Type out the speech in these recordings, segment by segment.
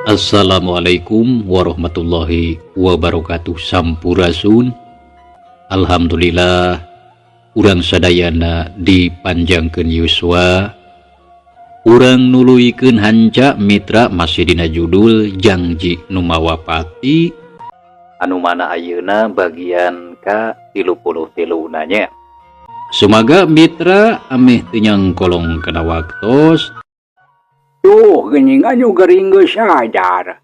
Assalamualaikum warahmatullahi wabarakatuh. Sampurasun. Alhamdulillah urang sadayana dipanjangkeun yuswa. Urang nuluykeun hanca mitra masih dina judul Janji Nu Mawapati anu mana ayeuna bagian ka 33 nanya. Sumaga mitra ameh teu nyangkolong kana waktos. Tuh, gening anu gering geus sadar.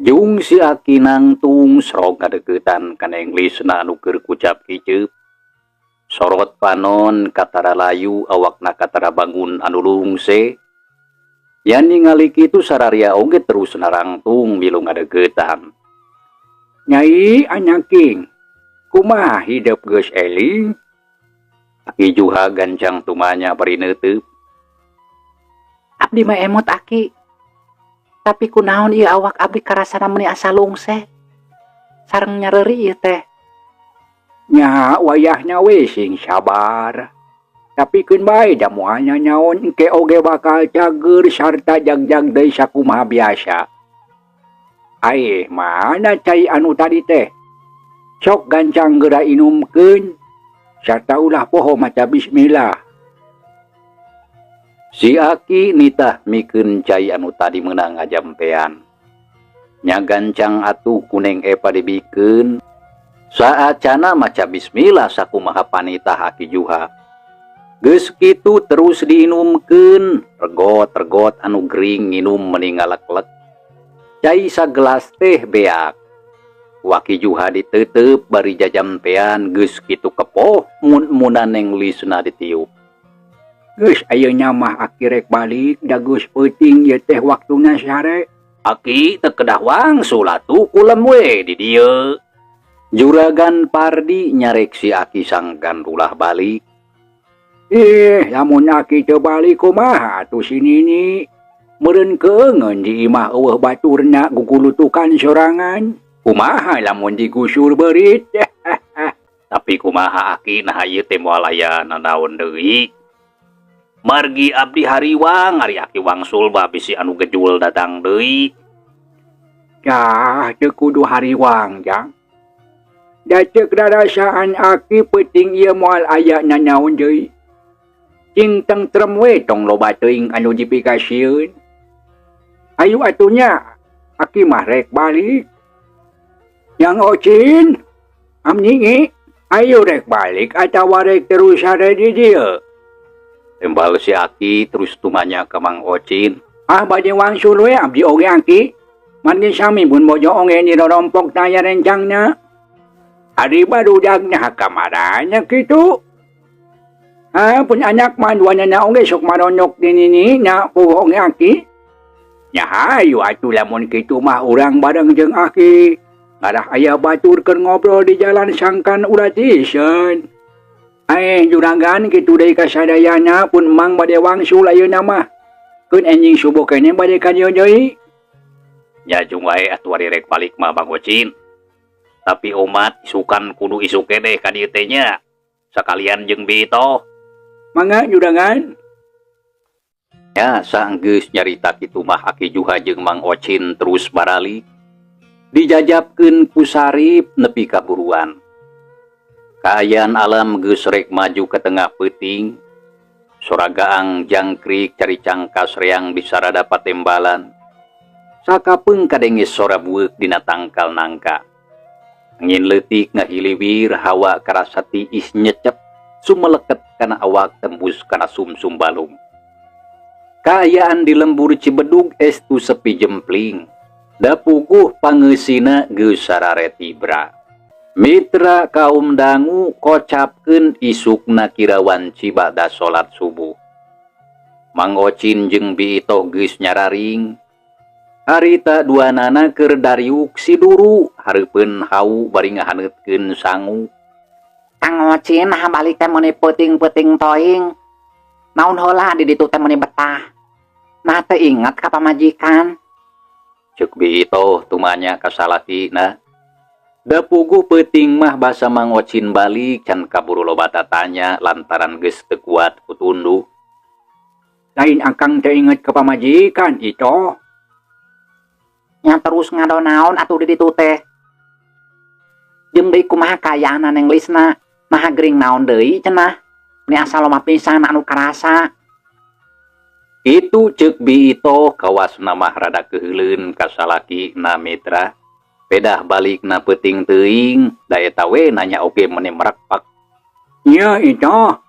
Jung si Aki nangtung serog ngadeukeutan kana Englisna anu keur kucap kiceup. Sorot panon katara layu awakna katara bangun anu lungse. Yan ningali kitu sararia oge terus narangtung milu ngadeukeutan. Nyai anyaking, kumaha hidup geus eling? Aki Juha gancang tumanya bari neuteub. Abdi mah emot Aki. Tapi kunaon ieu awak abdi karasana meuni asa lungse. Sareng nyareuri ieu teh. Nya wayahna we sing sabar. Tapi keun bae da moal nyaon engke oge bakal cager sarta jagjag deui sakumaha biasa. Aih, mana cai anu tadi teh? Sok gancang geura inumkeun. Sarta ulah poho maca bismillah. Si Aki nitah mikeun cai anu tadi meunang ngajampean. Nya gancang atuh kuneng epa dibikeun. Saacana maca bismillah sakumaha panitah Aki Juha. Geus kitu terus diinumkeun, regot-regot anu gering nginum meuni ngalek-lek. Cai sagelas teh beak. Waki Juha diteuteup bari jajampean geus kitu kepoh mun-munan Englisna ditiup. Geus ayeuna mah Aki rek balik da geus peuting ieu teh waktuna sare. Aki teu kedah wangsul atuh kulem we di dieu. Juragan Pardi nyarek si Aki sangkan ulah balik. Lamun Aki teu balik kumaha atuh si Nini? Meureun keungeun di imah eueuh baturna gugulutukan sorangan. Kumaha lamun digusur beurit? Tapi kumaha Aki nah ieu teh moal aya nanaon deui? Margi abdi hariwang ari Aki wangsul bisi anu gejul datang deui. Yah, teu kudu hariwang jang. Da ceuk rarasaan Aki peuting ieu moal aya nanaon deui. Cing tentrem we tong loba teuing anu dipikasieun. Ayu atunya Aki mah rek balik. Yang Ocin, amningi, ayo rek balik atawa rek terus sare di dieu. Tembal si Aki terus tumanya ke Mang Ocin. Bade wangsul we abdi oge Aki. Mandi sami pun bojo oge dirorompok tanya rencangna. Ari barudagna kamaranya kitu. Pun anak manduana na oge sok maronok dinini na puh oge Aki. Nya hayu atuh lamun kitu mah urang bareng jeung Aki. Ngarah aya batur keur ngobrol di jalan sangkan ulah tisen. Juragan kitu deui kasadayana pun Mang bade wangsul ayeuna mah. Keun enjing subuh keneh bade ka dieu deui. Ya jung wae atuh ari rek balik mah Bang Ocin. Tapi umat isukan kudu isuk keneh ka dieu teh nya. Sakalian jeung Bito. Mangga juragan. Ya saenggeus nyarita kitu mah Aki Juha jeung Mang Ocin terus baralik. Dijajabkeun ku Sarip nepi ka buruan. Kaayaan alam geus rek maju ke tengah peuting. Soragaang jangkrik cari cangkas reang di sarada patembalan. Sakapeung kadengis sora bueuk dina tangkal nangka. Angin leutik ngahiliwir hawa karasa tiis nyecep sumeleket kana awak tembus kana sumsum balung. Kaayaan di lembur Cibedug estu sepi jempling. Da puguh pangeusina geus sarare tibra. Mitra kaum dangu kocapkeun isukna kirawan cibada salat subuh. Mang Ocin jeung Bito geus nyararing. Harita duanana keur dariuk si duru hareupeun hau bari ngahaneutkeun sangu. Kang Ocin nah balik teh meuni peuting-peuting toing. Naon heula di ditu teh meuni betah. Nah teu inget ka pamajikan. Ceuk Bito tumanya ka salakina. Da puguh peuting mah basa Mang Ocin balik can kaburu loba tatanya lantaran geus teu kuat kutundu. Lain akang teh inget ke pamajikan itu. Nya terus ngadonaon atuh di ditu teh. Jeung deui kumaha kayana neng Lisna, maha gering naon deui cenah. Ni asal loma pisan anu karasa. Itu ceuk Biito kawas namah rada keheuleun ka salaki na Mitra. Pedah balik na peuting teuing, da eta we nanya oge meni merekpak. Ya itu,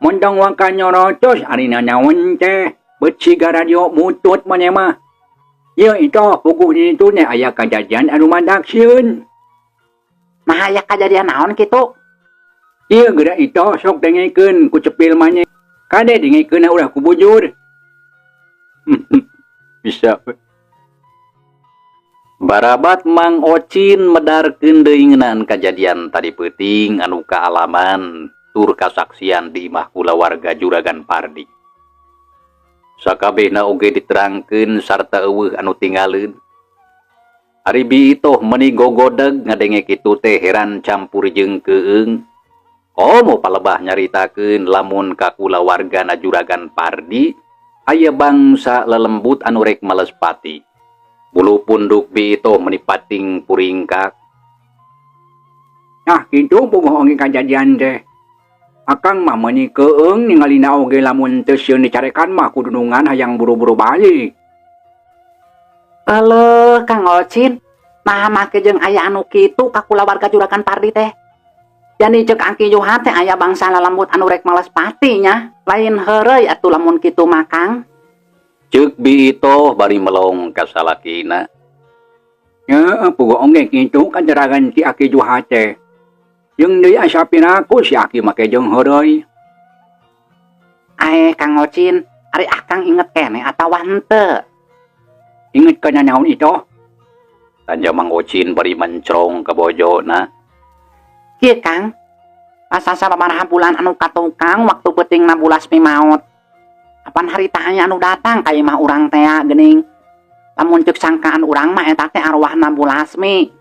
mondong waka nyorotos ari nanaon teh, beci radio mutut mana mah. Ya itu, puguh di itu nih aya kejadian anu mandak sieun. Maha aya kajadian naon kitu? Iya gerak itu sok dengekeun ku cepil manye. Kade dengekeun ulah ku bujur. Bisa. Barabat Mang Ocin medarkeun deui ngeunaan kajadian tadi peuting anu kaalaman tur kasaksian di imah kulawarga Juragan Pardi. Sakabehna oge diterangkeun sarta eueuh anu tinggalin. Ari Biito meuni gogodeg ngadenge kitu teh heran campur jeung keueung. Komo palebah nyaritakeun lamun ka kulawargana Juragan Pardi aya bangsa lelembut anu rek malespati. Bulu punduk Biito meuni pating puringkak. Nah kitu puguh oge kejadian teh. Akang mah meuni keueung ningalina oge lamun teu sieun dicarekan mah kudunungan hayang buru-buru balik. Eleuh Kang Ocin, nah make jeung aya anu kitu ka kulawarga Juragan Pardi teh. Jadi cek Angki Juha teh aya bangsa lalembut anu rek malespati nya. Lain heureuy atuh lamun kitu mah Kang. Ceuk Biito bari melong ka salakina. Ya puguh oge kitu kajeragan ti Aki Juha teh. Jeung deui asa piraku si Aki make jeung heureuy. Kang Ocin, ari akang inget kene atawa henteu? Inget kana naon itu? Tanja Mang Ocin bari mencrong ka bojona. Kieu Kang, pas sababaraha bulan anu katukang waktu peutingna Bulasmi maot. Kapan harita aya anu datang ka imah urang teh geuning. Lamun ceuk sangkaan urang mah eta teh arwahna Bulasmi.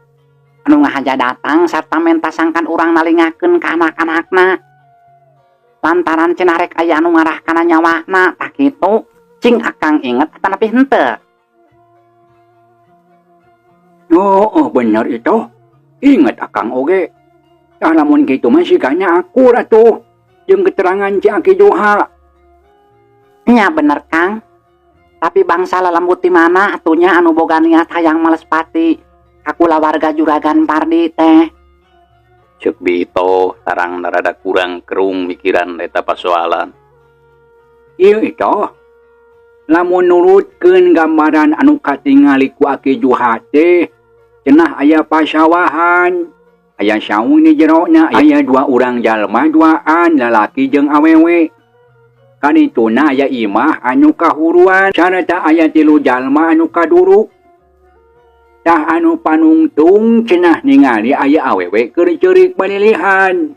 Anu ngahaja datang sarta menta sangkan urang nalingakeun ka anak-anakna. Lantaran cenah rek aya anu ngarah kana nyawana tah kitu, cing akang inget atanapi henteu. Oh, bener itu. Ingat akang oge. Tah lamun kitu mah sigana aku ratuh. Jeung keterangan ci Aki Juha. Nya bener Kang. Tapi bangsa lelembut di mana atunya anu boga niat hayang malespati ka kulawarga Juragan Pardi teh. Ceuk Biito sarang rada kurang kerung mikiran eta pasoalan. Ieu itu. Lamun nurutkeun gambaran anu katingali ku Aki Juha teh, cenah aya pasawahan. Aya saung di jerona aya dua urang jalma duaan lalaki jeung awewe. Kadituna aya imah anu kahuruan sarta aya 3 jalma anu kaduruk. Tah anu panungtung cenah ningali aya awewe keur ceurik balilihan.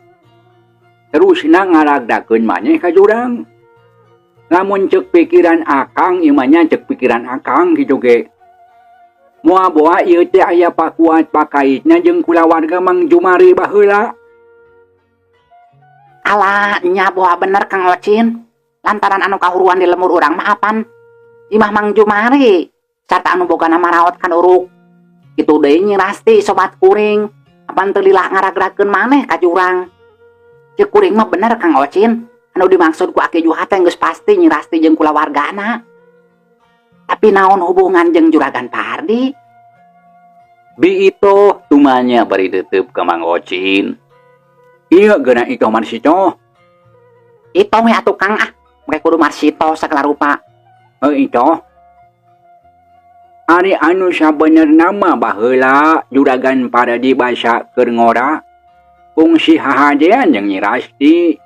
Terusna ngaragdakeun maneh ka jurang. Lamun ceuk pikiran akang imahnya ceuk pikiran akang kitu ge. Moal boa ieu teh aya pakuat pakaitna jeung kulawarga Mang Jumari baheula. Alah, nya boa bener Kang Ocin. Lantaran anu kahuruan di lemur urang mah apan imah Mang Jumari sarta anu boga nama raot kan uruk. Kitu deui Nyi Rasti sobat kuring. Apan teu lila ngaragrakeun maneh ka jurang. Ceuk kuring mah bener Kang Ocin. Anu dimaksud ku Aki Juha teh geus pasti Nyi Rasti jeung kulawargana. Tapi naon hubungan jeung Juragan Pardi? Biito tumanya bari teuteup ka Mang Ocin. Ieu geuna itu Marsito. Itu we atuh Kang make kudu Marsito sagala rupa. Itu. Ari anu sabenerna mah baheula Juragan Pardi basa keur ngora. Kungsi hahadean jeung Nyi Rasti.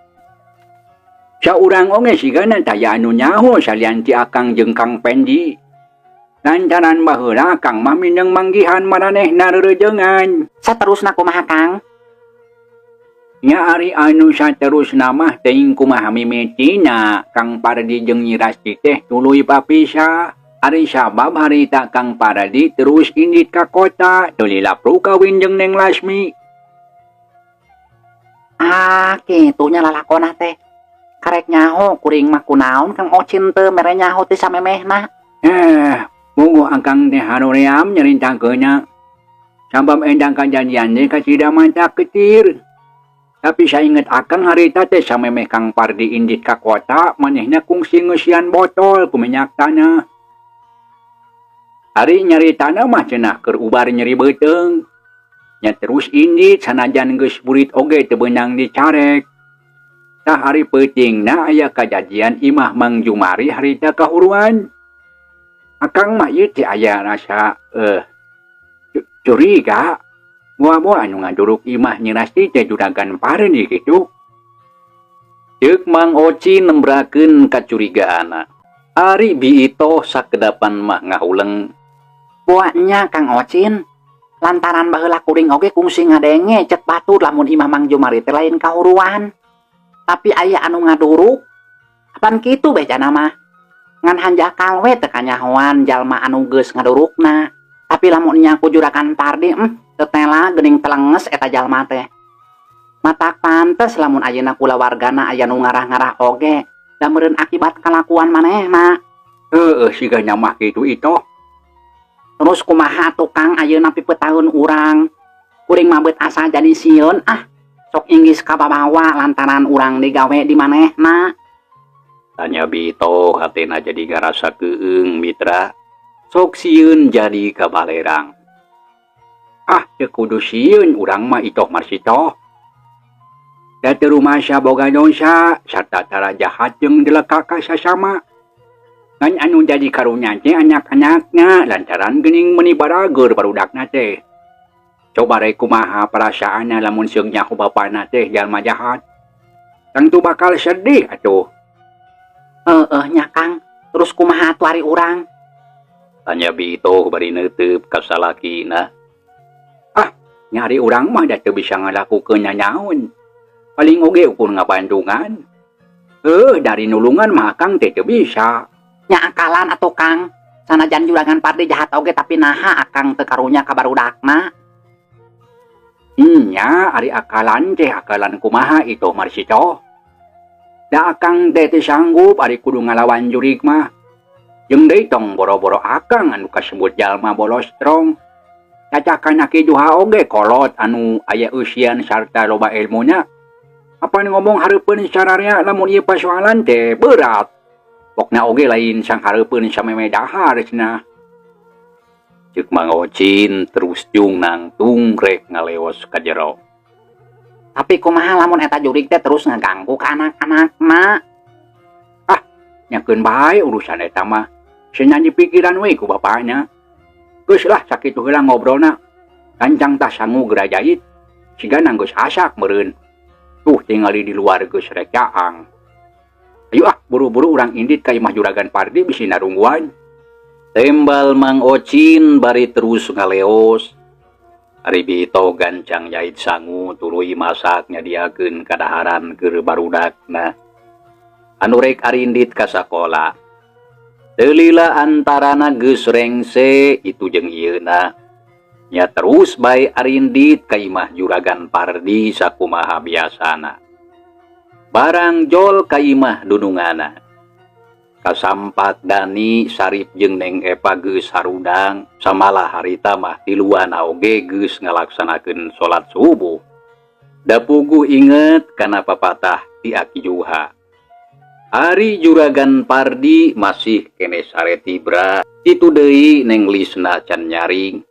Saurang oge sigana taya anu nyaho salian ti akang jeung Kang Pendi. Lantaran baheula Kang mah mindeng manggihan maranehna reureujeungan. Saterusna kumaha Kang? Nya ari anu saterusna mah teuing kumaha mimitina Kang Pardi jeung Nyi Rasti teh tuluy papisah. Ari sabab harita Kang Pardi terus indit ka kota teu lilapru kawin jeung Neng Lasmi. Kitunya lalakona teh. Karek nyaho kuring mah kunaon Kang Ocin teu mere nyaho ti samemehna. Mungu angkang teh haroream nyerintang kena. Sambam endang kejadian teh kasih mata ketir. Tapi saya ingat akang harita teh samemeh Kang Pardi indit ka kota, manehna kungsi ngeusian botol ku minyak tanah. Hari nyari tanah mah cenah keur ubar nyeri beuteng. Nya terus indit sanajan geus burit oge teu beunang dicarek. Tah hari peutingna aya kajadian imah Mang Jumari harita kahuruan. Akang mah ieu teh aya rasa curiga. Moal anu ngaduruk imah nyirasti teh juragan Pardi kitu. Ceuk Mang Ocin nembrakeun kacurigaana. Ari biito sakedapan mah ngahuleng. Buatnya Kang Ocin, lantaran baheula kuring oge kungsi ngadenge cek batur lamun imah Mang Jumari teh lain kahuruan. Tapi aya anu ngaduruk. Apan kitu becana mah. Ngan hanjakal we teu kanyahoan jalma anu geus ngadurukna. Tapi lamun nya ku juragan Pardi, tetela geuning telenges eta jalma teh. Matak pantes lamun ayeuna kula wargana aya nu ngarah-ngarah oge. Da meureun akibat kalakuan manehna. Siga nyamah kitu ito. Terus kumaha tukang ayeuna pipetaheun urang. Kuring mah beut asa jadi sieun sok inggis kababawa lantaran urang digawe di manehna. Tanya Bito hatena jadi ngarasa keung mitra. Sok sieun jadi kabalerang. Teu kudu sieun urang mah itoh marsitoh. Da teu rumasa boga dosa sarta tara jahat jeung deleka ka sasama. Ngan anu jadi karunya teh anak-anakna lantaran geuning meuni barageur barudakna teh. Coba rek kumaha perasaanna lamun seung nyaho bapana teh jalma jahat. Tentu bakal sedih atuh. Nya Kang, terus kumaha atuh ari urang? Tanya Bito bari neuteup ka salakina. Nyari urang mah da teu bisa ngalakukeun nyaon. Paling oge ukur ngabandungan. Dari nulungan mah Kang teh teu bisa. Nya akalan atuh Kang. Sanajan juragan Pardi jahat oge tapi naha akang teu karunya ka barudakna. Nya ari akalan teh akalan kumaha itu marsito. Da akang teh teu sanggup ari kudu ngalawan jurig mah. Jeung deui tong boro-boro akang anu kasebut jalma bolos strong. Cacakan kiduha oge kolot anu aya eusian sarta loba ilmuna. Apa ngomong hareupeun sararea lamun ieu pasoalan teh berat. Pokna oge lain sang hareupeun sameme dahar cenah. Ceuk Mang Ocin terus jung nangtung rek ngaleos ka jero. Tapi kumaha lamun eta jurig teh terus ngaganggu ka anak-anakna? Nyakeun bae urusan eta mah. Senyan dipikiran we ku bapana. Geus lah sakitu heula ngobrolna. Kancang tah sangu gerajait. Sigana geus asak meureun. Tuh tingali di luar geus rek caang. Ayo buru-buru urang indit ka imah juragan Pardi bisi narungguan. Tembal Mang Ocin bari terus ngaleos. Ari Bito gancang jait sangu tuluy masak nyadiakeun kadaharan keur barudakna. Anu rek arindit ka sakola. Teu lila antarana geus rengse itu jeung ieuna. Nya terus bae arindit ka imah juragan Pardi sakumaha biasana. Barang jol ka imah dunungana. Kasampat Dani Sarip jeung Neng Epa geus harudang samalah harita mah tiluana oge geus ngalaksanakeun salat subuh. Da puguh inget kana papatah ti Aki Juha. Ari juragan Pardi masih kene sare tibra. Itu deui Neng Lisna can nyaring.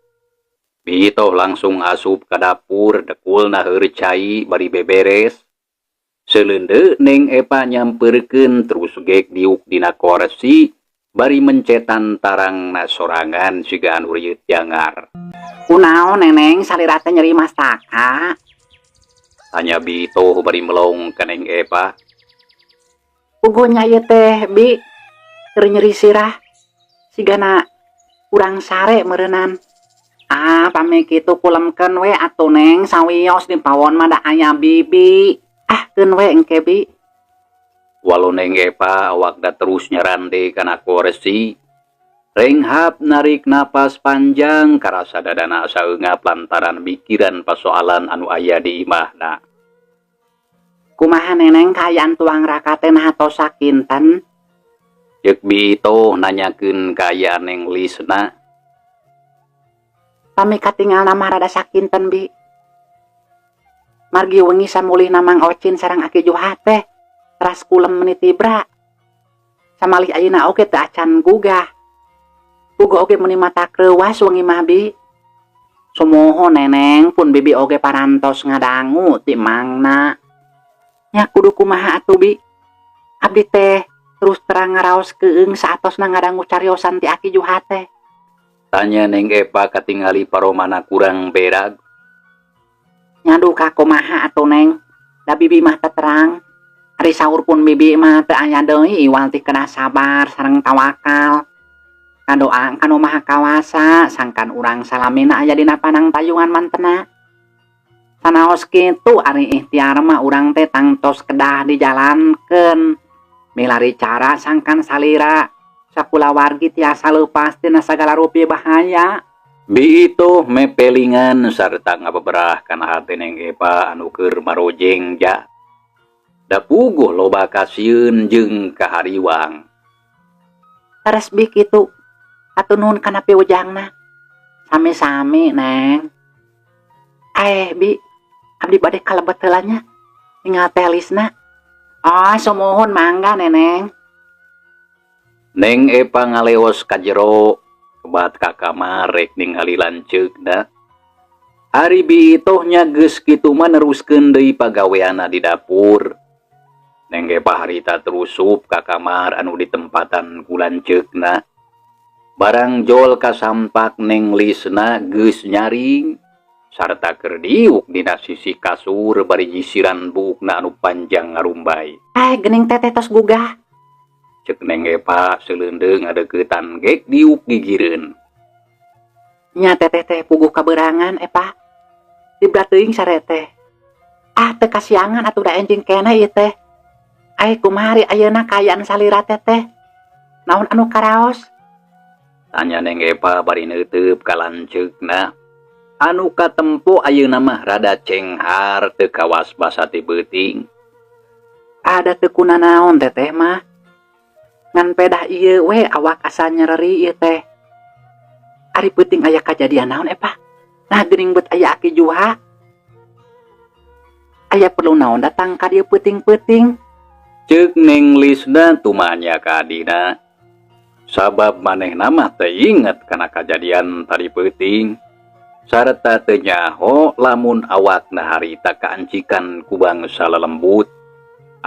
Bito langsung asup ka dapur dekulna heureut cai bari beberes. Seleundeuk Neng Epa nyampeurkeun terus gek diuk dina kursi bari mencetan tarangna sorangan siga anu rieut jangar. Kunaon Neneng salira teh nyeri mastaka? Tanya Bito bari melong ka Neng Epa. Puguhnya ieu teh Bi keur nyeri sirah. Sigana urang sare meureunan. Pami kitu kulemkeun we atuh Neng sawios di pawon mah da aya bibi. Keun we engke Bi. Walau Neng Epa awakna terus nyarande kana kursi. Renghap narik napas panjang karasa dadana saeungap lantaran mikiran pasoalan anu aya di imahna. Kumaha Neneng kaayaan tuang raka teh nah tos sakinten? Cek Bito nanyakeun kaayaan Neng Lisna. Pami katinggal nama rada sakinten Bi. Margi wengi samulih namang Ocin sareng Aki Juha teh. Teras kulem menitibra. Samalih ayeuna oge teu acan gugah. Boga oge meuni mata kreuwas wengi mah Bi. Sumoho neneng pun bibi oge parantos ngadangu ti mangna. Nya kudu kumaha atuh Bi? Abdi teh terus terang ngaraos keung saatosna ngadangu cariosan ti Aki Juha teh. Tanya Neng Epa katingali paromana kurang berag. Nyadu ka kumaha atuh Neng? Da bibi mah teu terang. Ari saur pun bibi mah teu aya deui iwal ti kena sabar sareng tawakal. Kadoa kanu Maha Kawasa sangkan urang salamina aya dina panang tayungan mantena. Sanaos kitu ari ikhtiar mah urang teh tangtos kedah dijalankeun. Milari cara sangkan salira sakula wargi tiasa leupas tina sagala rupi bahaya. Bito mepelingan sarta ngabeberah kana hate Neng Epa anu keur marojeng ja. Da puguh loba kasieun jeung kahariwang. Teres Bi kitu. Atuh nuhun kana piwujangna. Sami-sami Neng. Bi, abdi bade kalebet heula nya. Tinggal teh Lisna. Oh, sumuhun mangga Neneng. Neng Epa ngaleos ka jero kebat ka kamar rek ningali lanceukna. Ari Bito nya geus kitu mah neruskeun deui pagaweanna di dapur. Neng Epa harita terusup ka kamar anu ditempatan ku lanceukna. Barang jol kasampak Neng Lisna geus nyaring sarta keur diuk dina sisi kasur bari jisiran buukna anu panjang ngarumbay. Gening teteh tos gugah. Cek Neng Epa seleundeung ngadeuketan gek diuk gigireun. Nya teteh teh puguh kaberangan Epa. Dibra teuing sare teh. Teu kasiangan atuh da enjing keneh ieu teh. Kumaha ayeuna kaayaan salira teteh? Naon anu karaos? Tanya Neng Epa bari neuteup ka lanceukna. Anu katempo ayeuna mah rada cenghar teu kawas basa ti beuting. Ada teu kuna naon teteh mah. Ngan pedah ieu we awak asa nyereri ieu teh. Ari peuting aya kajadian naon Epa? Nah geuning beut aya Aki Juha. Aya perlu naon datang ka dieu peuting-peuting? Ceuk Neng Lisna tumanya ka adina. Sabab manehna mah teu inget kana kajadian tadi peuting. Sarta teu nyaho lamun awakna harita kaancikan ku bangsa lelembut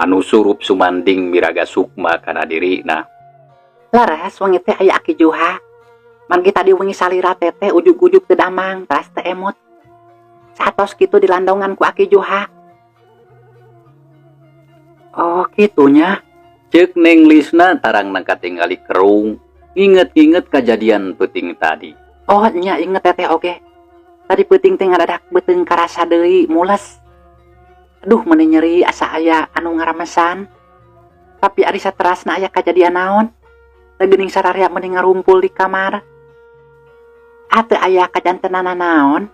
anu surup sumanding miraga sukma kana dirina. Laras wengi teh aya Aki Juha. Manggi tadi wengi salira teteh ujug-ujug teu damang tas teu emut. Satos kitu dilandongan ku Aki Juha. Oh kitunya. Ceuk Neng Lisna tarangna katingali kerung, inget-inget kajadian peuting tadi. Oh nya inget teteh oge. Tadi peuting teh ngadadak beuteung karasa deui mules. Aduh meuni nyeri asa aya anu ngaramesan. Tapi ari saterasna aya kajadian naon? Teu geuning sararea meuni ngarumpul di kamar. Teu aya kajantenana naon?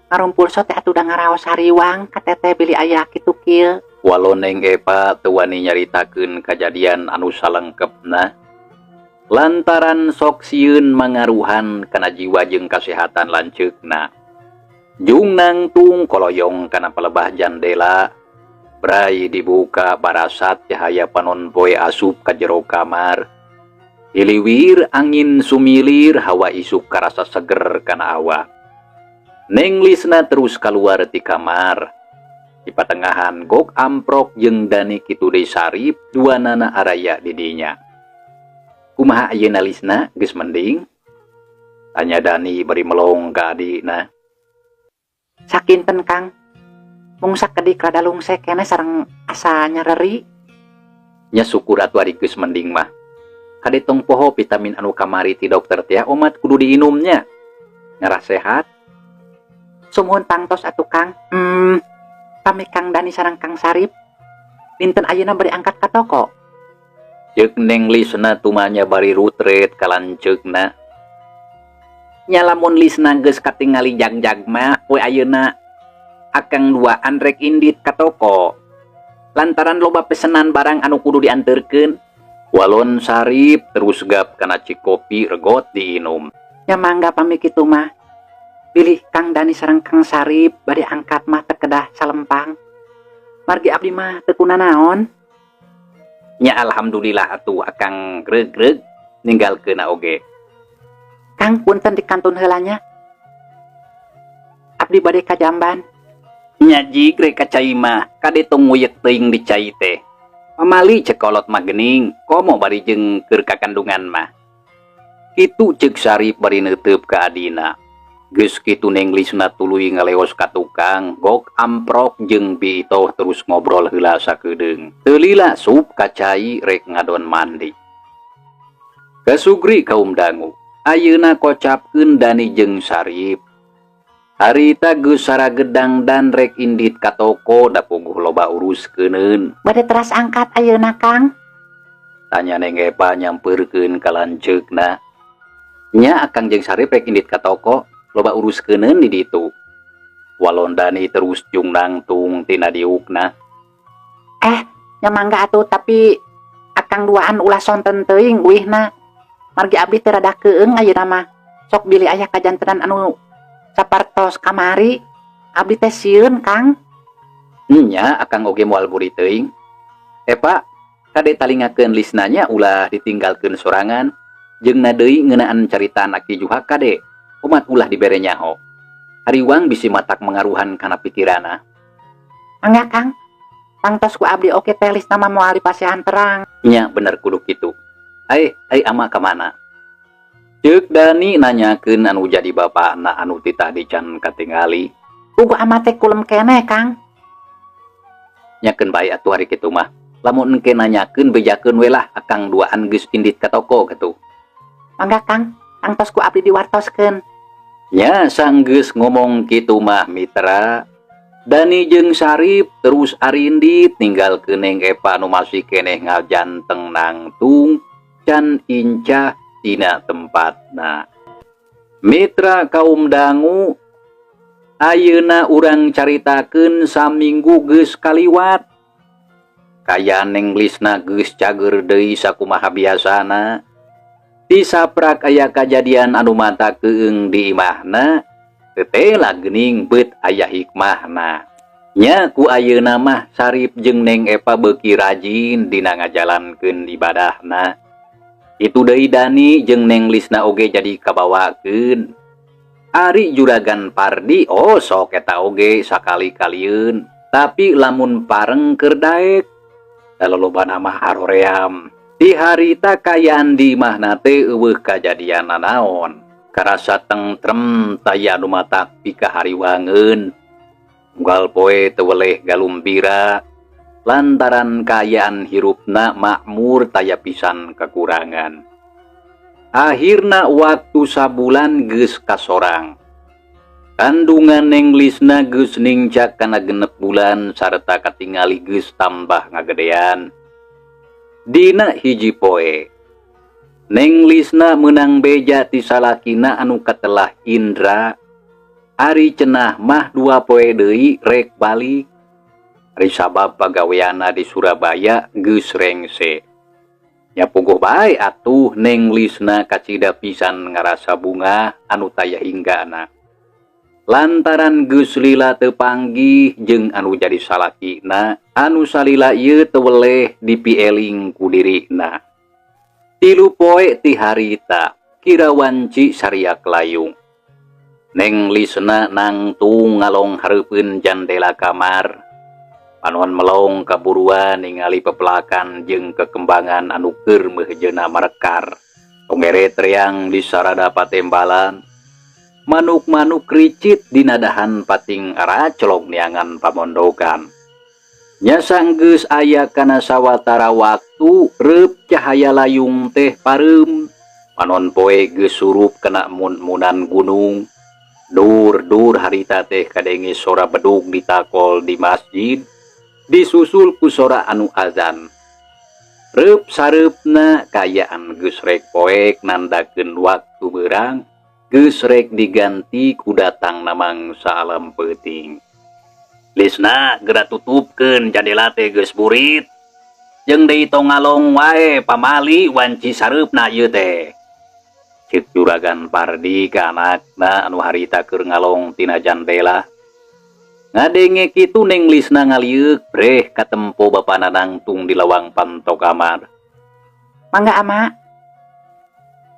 Ngarumpul sote atuh da ngaraos hariwang ka teteh bili aya kitu kieu. Walau Neng Epa teu wani nyaritakeun kajadian anu salengkepna. Lantaran sok sieun mangaruhan kana jiwa jeung kasehatan lanceukna. Jung nangtung koloyong kana palebah jandela. Brai dibuka barasat cahaya panonpoe asup ka jero kamar. Iliwir angin sumilir hawa isuk karasa seger kana awak. Neng Lisna terus kaluar ti kamar. Di patengahan Gok Amprok jeung Dani kitu deui sarip duanana araya di dinya. Kumaha ayeuna Lisna geus mending? Tanya Dani bari melong ka adina. Sakinten Kang. Mung sakedik rada lungsek keneh sareng asa nyereri. Nya syukur atuh ari geus mending mah. Kade tong poho vitamin anu kamari ti dokter teh omat kudu diinumnya. Ngarah sehat. Sumuhun tangtos atuh Kang. Pami Kang Dani sareng Kang Sarip. Dinten ayeuna bari angkat ka toko. Ceuk Neng Lisna tumanya bari rutret ka lanceukna. Nya lamun Lisna geus katingali jag-jag mah we ayeuna akang duaan rek indit ka toko. Lantaran loba pesenan barang anu kudu dianterkeun. Walon Sarip terus gap kana cikopi regot diinum. Ya mangga pami kitu mah. Pilih Kang Dani sareng Kang Sarip bade angkat mah teu kedah salempang. Margi abdi mah teu kuna naon. Nya alhamdulillah atuh akang greg-greg ninggalkeun oge. Kang punten dikantun heula nya. Abdi bade ka jamban. Nya jig rek ka cai mah kade tong nguyek teuing di cai teh. Pamali cekolot mah geuning, komo bari jeung keur kakandungan mah. Kitu ceuk Sarip bari neuteup ka adina. Geus kitu nenglisna tuluy ngaleos ka tukang, gok amprok jeung Bitoh terus ngobrol heula sakedeung. Teu lila sup ka cai rek ngadon mandi. Kasugri kaum dangu, ayeuna kocapkeun Dani jeung Sarip. Harita geus saragedang dan rek indit ka toko da puguh loba uruskeun. Bade teras angkat ayeuna Kang. Tanya Neng Epa nyampeurkeun ka lanceukna. Nya akang jeung Sarip rek indit ka toko, loba uruskeun di ditu. Walon Dani terus jung nangtung tina diukna. Ya mangga atuh tapi akang duaan ulah sonten teuing uihna. Margi abdi teu rada keung ayeuna mah. Sok bilih aya kajantenan anu sapartos kamari. Abdi teh sieun Kang. Nya akang oge moal buri teuing. Epa, kade talingakeun lisnanya ulah ditinggalkeun sorangan. Jeung na deui ngeunaan caritaan Aki Juha kade. Umat ulah dibere nyaho. Hariwang bisi matak mengaruhan kana pikirana. Mangga Kang. Tangtos ku abdi oke teh lisna mah moal dipasihan terang. Nya bener kudu kitu. Ai ama ka mana? Ceuk Dani nanyakeun anu jadi bapakna anu titah dican katingali. Ugu amat teh kulem keneh Kang. Nyakeun bae atuh hari kitu mah. Lamun engke nanyakeun bejakeun we lah akang duaan geus indit ka toko kitu. Mangga Kang, tangtos ku abdi diwartoskeun. Nya sanggeus ngomong kitu mah mitra. Dani jeung Sarip terus arindit ninggalkeun Neng Epa anu masih keneh ngajanteng nangtung can incah tina tempatna. Mitra kaum dangu, ayeuna urang caritakeun saminggu geus kaliwat. Kaya nenglisna geus cager deui sakumaha biasana. Ti saprak aya kajadian anu mata keung di imahna, tetela geuning beut aya hikmahna. Nya ku ayeuna mah Sarip jeung Neng Epa beuki rajin dina ngajalankeun ibadahna. Itu deui Dani jeung Neng Lisna oge jadi kabawakeun. Ari juragan Pardi sok eta oge sakali-kalieun, tapi lamun pareng keur daek dalolobana mah haroream. Di harita kayaan di imahna teh eueuh kajadian naon. Karasa tentrem taya anu matak pika hariwangeun. Unggal poe teu weleh galumbira lantaran kayaan hirupna makmur taya pisan kekurangan. Akhirna waktu sabulan geus kasorang. Kandungan Neng Lisna geus ningcak kana 6 bulan sarta katingali geus tambah ngagedean. Dina hiji poe, Neng Lisna menang beja ti salakina anu katelah Indra. Ari cenah mah 2 poe deui rek balik. Ari sabab pagaweana di Surabaya geus rengse. Nya puguh bae atuh Neng Lisna kacida pisan ngarasa bunga anu taya hinggana. Lantaran geus lila teu panggih jeung anu jadi salakina, anu salila ieu teu weleh dipieling ku dirina. 3 poe ti harita, kira wanci sariak layung. Neng Lisna nangtung ngalong hareupeun jandela kamar. Panuan melong kaburuan ningali pepelakan jeung kekembangan anu keur meuhejeuna marekar. Tongere treang di sarada patembalan. Manuk-manuk ricit dinadahan pating aracolong niangan pamondokan. Nya sanggeus aya kana sawatara waktu reup cahaya layung teh pareum. Panon poe geus surup kana mun-munan gunung. Dur harita teh kadenge sora bedug ditakol di masjid, disusul ku sora anu azan. Reup sareupna kayaan geus rek poek nandakeun waktu beurang. Geus rek diganti ku datang namang salam peuting. Lisna geura tutupkeun jandela teh geus burit. jeung deui tong ngalong wae pamali wanci sareupna ieu teh. Ceuk Juragan Pardi ka anakna anu harita keur ngalong tina jandela. Ngadenge kitu Neng Lisna ngaliuk breh katempo bapana nangtung di lawang panto kamar. Mangga ama.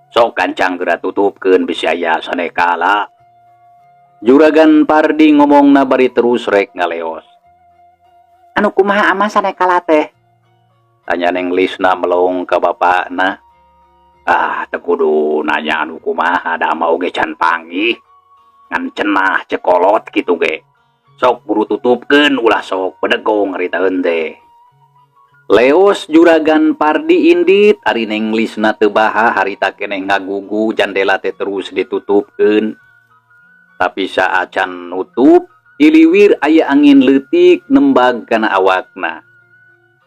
Sok kancang geura tutupkeun bisi aya sanekala. Juragan Pardi ngomongna bari terus rek ngaleos. Anu kumaha ama sanekala teh? Tanya Neng Lisna melong ka bapakna. Teu kudu nanya anu kumaha da mah oge can panggih. Ngan cenah cekolot kitu ge. Sok buru tutupkeun ulah sok pedegong haritaeun teh. Leos Juragan Pardi indit ari Neng Lisna teu baha harita keneh ngagugu jandela teh terus ditutupkeun. Tapi saacan nutup, iliwir aya angin leutik nembag kana awakna.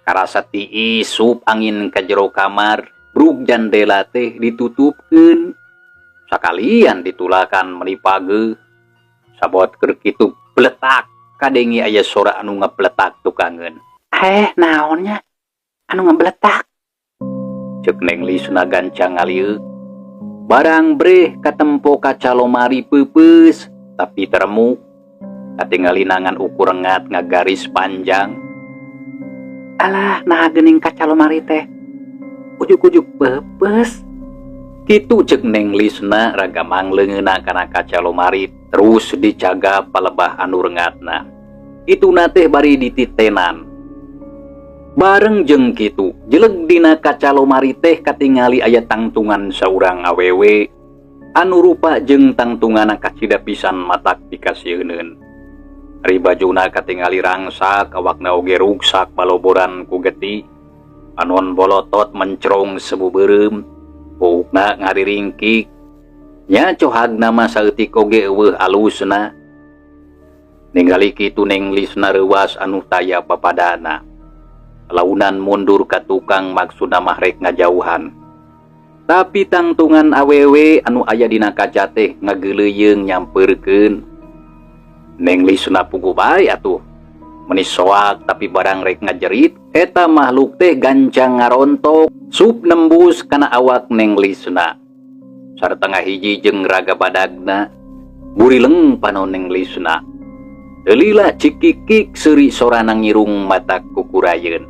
Karasa tiis sup angin ka jero kamar, brug jandela teh ditutupkeun. Sakalian ditulakan meuni pageuh. Sabot keur kitu bletak kadengi aya sora anu ngapletak tukangeun. Naonnya? Anu ngebletak. Ceuk Neng Lisna gancang ngaliuk. Barang breh katempo kaca lomari peupeus tapi teremuk. Katingali nangan ukur rengat ngagaris panjang. Alah, nah geuning kaca lomari teh. Ujuk-ujuk peupeus. Kitu ceuk Neng Lisna ragamang leungeuna kana kaca lomari terus dicaga palebah anu rengatna. Ituna teh bari dititenan. Bareng jeung kitu, jeleg dina kaca lomari teh katingali aya tangtungan saurang awewe anu rupa jeung tangtungana kacida pisan matak dikasieun. Ari bajuna katingali rangsak, awakna oge ruksak baloboran ku geti. Anon bolotot mencrong sebubeureum, puukna ngariringkik. Nya cohagna mah saeutik oge eueuh alusna. Ningali kitu Neng Lisna reuwas anu taya papadana. Launan mundur ka tukang maksudna mah rek ngajauhan. Tapi tangtungan awewe anu aya dina kaca teh ngageuleuyeung nyampeurkeun. Neng Lisna puguh bae atuh. Meuni soak tapi barang rek ngajerit, eta makhluk teh gancang ngarontok, sup nembus kana awak Neng Lisna. Sarta ngahiji jeung raga badagna, burileng panon Neng Lisna. Teu lila cikikik seuri sorana ngirung mata kukurayeun.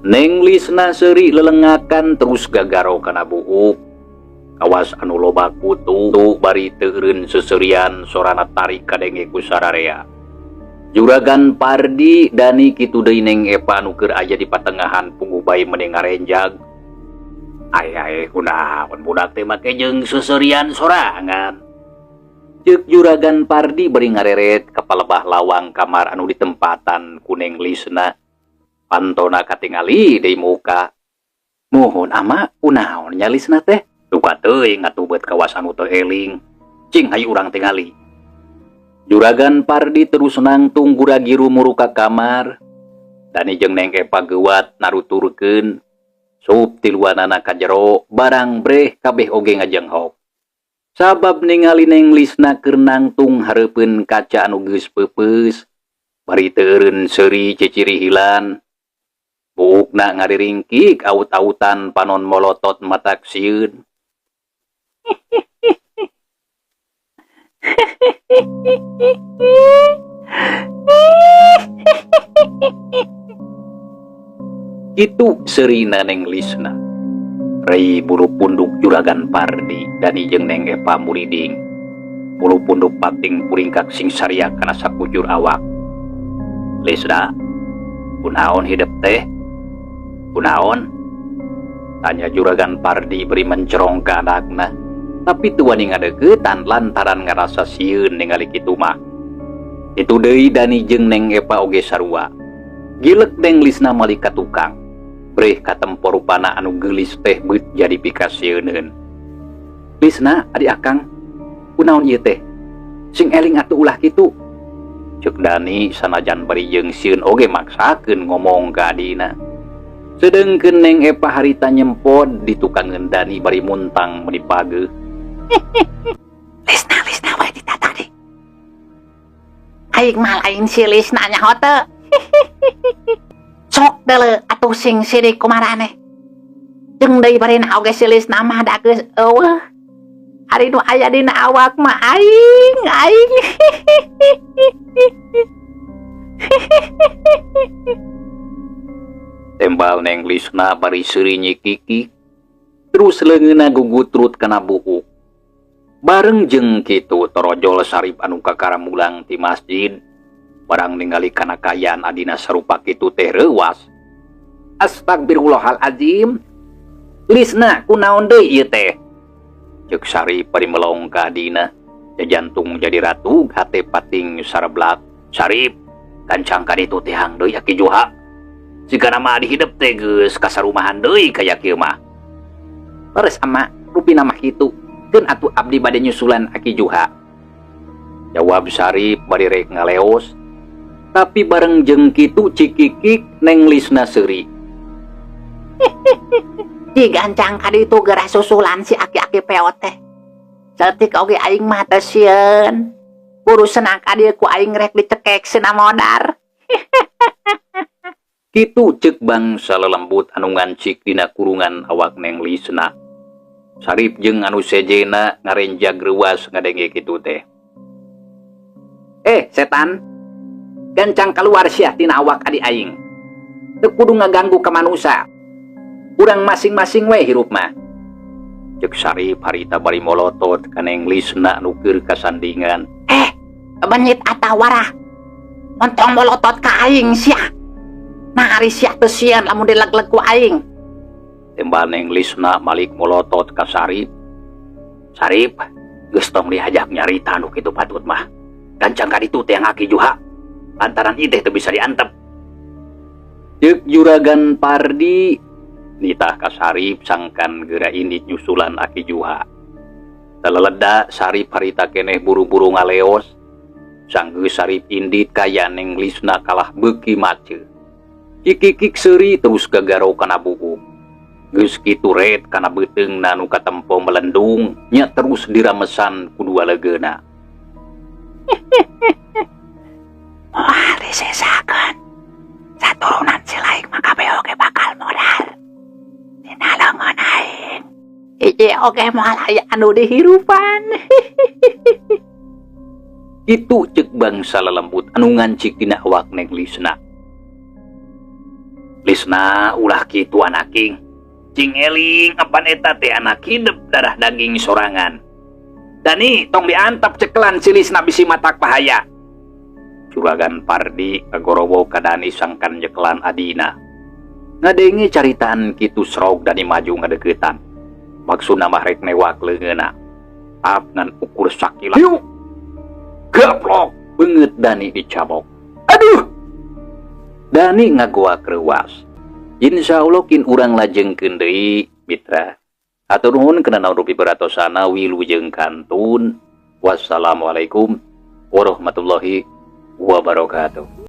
Neng Lisna seuri lelengakan terus gagaro kana buuk. Kawas anu loba kutu bari teureun seseurian sorana tarik kadenge ku sararea. Juragan Pardi dani kitu deui Neng Epa anu keur aya di patengahan puguh bae meunang ngarenjag. Ai kunaon budak teh make jeung seseurian sorangan. Ceuk Juragan Pardi bari ngareret ka palebah lawang kamar anu ditempatan ku Neng Lisna. Pantona katingali deui muka. Mohon ama kunaon nya Lisna teh? Duka teuing ngatubeut kawas anu teu eling. Cing hayu urang tingali. Juragan Pardi terus nangtung guragiru muru ka kamar. Dani jeung Neng Epa geuwat naruturkeun. Sup tiluanana ka jero barang breh kabeh oge ngajenghok. Sabab ningali Neng Lisna keur nangtung hareupeun kaca anu geus peupeus. Bari teureun seuri cicirihilan. Buukna ngariringkik aut-autan panon molotot matak sieun. Kitu seurina Neng Lisna. Rei bulu punduk Juragan Pardi dani jeung Neng Epa muriding. Bulu punduk pating puringkak sing saria kana sakujur awak. Lisna, kunaon hidup teh? Kunaon? Tanya Juragan Pardi beri mencerong ka anakna. Tapi teu wani ngadeuketan lantaran ngarasa sieun ningali kitu mah. Itu deui dani jeung Neng Epa oge sarua. Gileuk Neng Lisna mali ka tukang. Breh katempo rupana anu geulis teh beut jadi pikasieun. Lisna, adik akang, kunaon ieu teh? Sing eling atuh ulah kitu. Ceuk Dani sanajan bari jeung sieun oge maksakeun ngomong ka adina. Sedengkeun Neng Epa harita nyempod di tukangeun Dani bari muntang meuni pageuh. Lisna we ditata di. Aing mah lain si Lisna nyaho teu. Sok deuleu atuh sing sidik kumarane. Jeung deui bari na oge si Lisna mah da geus eueuh. Ari nu aya dina awak mah aing. Tembal Neng Lisna bari seuri nyikiki, terus leungeunna gugutrut kana buuk. Bareng jeung kitu torojol Sarip anu kakaramulang ti masjid, barang ningali kana kayaan adina sarupa kitu teh reuwas. Astagfirullahaladzim. Lisna kunaon deui ieu teh? Ceuk Sarip bari melong ka adina, jantung jadi ratug hate pating sareblak. Sarip, gancang ka ditu teh hang deui Aki Juha. Sigana mah dihidup teh geus kasarumahan deui kaya kieu mah. Leres ama, rupina mah kitu. Keun atuh abdi bade nyusulan Aki Juha. Jawab Sarip bari rek ngaleos. Tapi bareng jeung kitu cikikik Neng Lisna seuri. Di gancang ka ditu geurah susulan si aki-aki peot teh. Cetik oge aing mah teu sieun. Urusan ka dieu ku aing rek dicekek sina modar. Kitu ceuk bangsa lelembut anu ngancik dina kurungan awak Neng Lisna. Sarip jeung anu sejena ngarenjag reuwas ngadenge kitu teh. Setan. Gancang keluar sia tina awak adi aing. Teu kudu ngaganggu ka manusia. Urang masing-masing we hirup mah. Ceuk Sarip harita bari molotot ka Neng Lisna anu keur kasandingan. Benyit atawarah. Montong molotot ka aing sia. Nah ari sia teu sieun lamun dilegleg ku aing. Tembal Neng Lisna malik molotot ka Sarip. Sarip, geus tong diajak nyarita anu kitu patut mah. Gancang ka ditu teh Aki Juha. Lantaran ieu teu bisa diantep. Ceuk Juragan Pardi nitah ka Sarip sangkan geura indit nyusulan Aki Juha. Taleleda Sarip harita keneh buru-buru ngaleos. Sanggeus Sarip indit kaya Neng Lisna kalah beuki maceu. Cikikik seuri terus gagaro kana buuk. Geus kitu ret kana beuteungna nu katempo melendung nya terus diramesan ku dua legeuna. Moal disesakeun. Saturunan si laing mah kabeh oge bakal modar. Dina leungeun aing. Hiji oge moal aya anu dihirupan. Kitu ceuk bangsa lelembut anu ngancik dina awak Neng Lisna. Lisna ulah kitu anaking. Cing eling apan eta teh anak hidup darah daging sorangan. Dani tong diantep cekelan si Lisna bisi matak bahaya. Juragan Pardi kagorowo ka Dani sangkan jekelan adina. Ngadenge caritaan kitu srog Dani maju ngadeuketan. Maksudna mah rek newak leungeuna. Ap ngan ukur sakila. Yuk. Gaplok beungeut Dani dicabok. Aduh. Dani ngagoa kreuwas. Insyaallah kin urang lajengkeun deui mitra. Hatur nuhun kana rupi beratosana wilujeng kantun. Wassalamualaikum warahmatullahi wabarakatuh.